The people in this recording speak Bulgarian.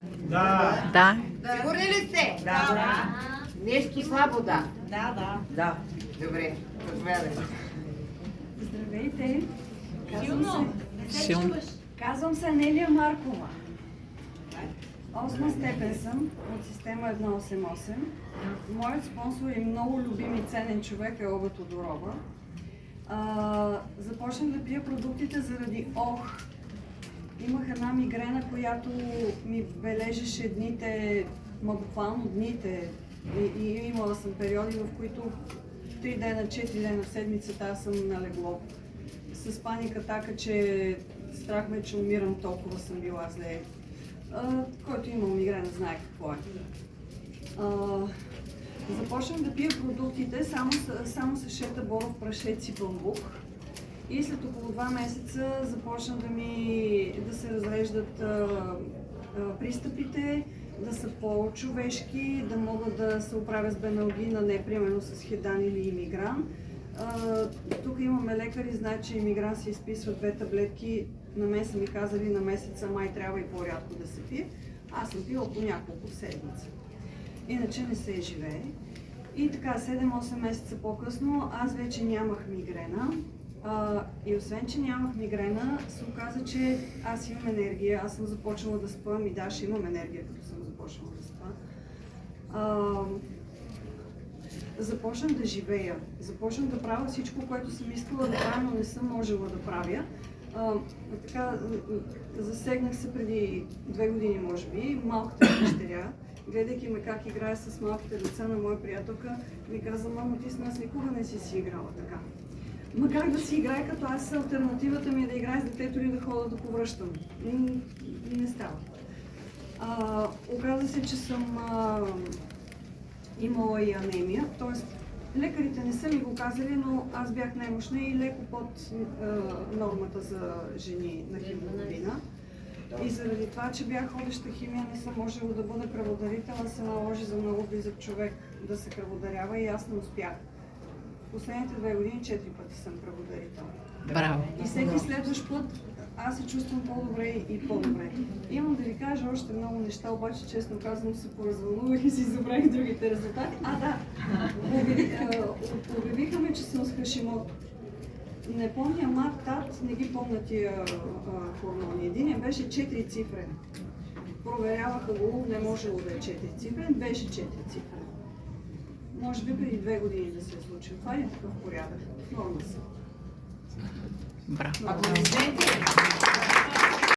Да. Да. Сигурни ли сте? Да. Нещо слабо да. Да. Добре, заповядайте. Здравейте! Силно. Казвам се Анелия Маркова. 8 степен съм от система 188. Моят спонсор и много любим и ценен човек е Оба Тодорова. Започнах да пия продуктите заради Имах една мигрена, която ми бележеше дните, буквално дните. И имала съм периоди, в които 3 дена, 4 дена в седмицата аз съм на легло. С паника атака, че страх ме, че умирам, толкова съм била зле. Който има мигрена, знае какво е. Започнах да пия продуктите само с шета боров прашец и бамбук. И след около 2 месеца започна да се разреждат пристъпите, да са по-човешки, да мога да се оправя с беналгина, не примерно с хедан или имигран. Тук имаме лекари, знаят, че имигран се изписва 2 таблетки. На мен са ми казали на месеца май трябва и по-рядко да се пие. Аз съм пила по няколко седмици. Иначе не се живее. И така, 7-8 месеца по-късно аз вече нямах мигрена. И освен, че нямах мигрена, се оказа, че аз имам енергия. Аз съм започнала да спам и да, ще имам енергия, като съм започнала да спам. Започнах да живея. Започнах да правя всичко, което съм искала да правя, но не съм можела да правя. Така, засегнах се преди 2 години, може би, малката дъщеря. Гледайки ме как играе с малките деца на моя приятелка, ми каза: мамо, ти с нас никога не си играла така. Ма как да си играе, като аз алтернативата ми е да играя с детето или да ходя да повръщам. Не става. Оказа се, че съм имала и анемия, т.е. лекарите не са ми го казали, но аз бях немощна и леко под нормата за жени на хемоглобина. И заради това, че бях ходеща химия, не съм можела да бъда кръводарителна, се наложи за много близък човек да се кръводарява и аз не успях. Последните 2 години 4 пъти съм кръводарител. Браво. И всеки следващ път аз се чувствам по-добре и по-добре. Имам да ви кажа още много неща, обаче честно казвам се поразвълнувах и си забравих другите резултати. Обявиха ме, че съм с Хашимото. Не помня мат, тат, не ги помня тия хормони. Единият беше 4 цифрен. Проверяваха го, не можело да е 4 цифрен, беше 4 цифрен. Може би преди 2 години да се е случило. Това е такъв порядък. Норма са. Браво. Аплодисменти!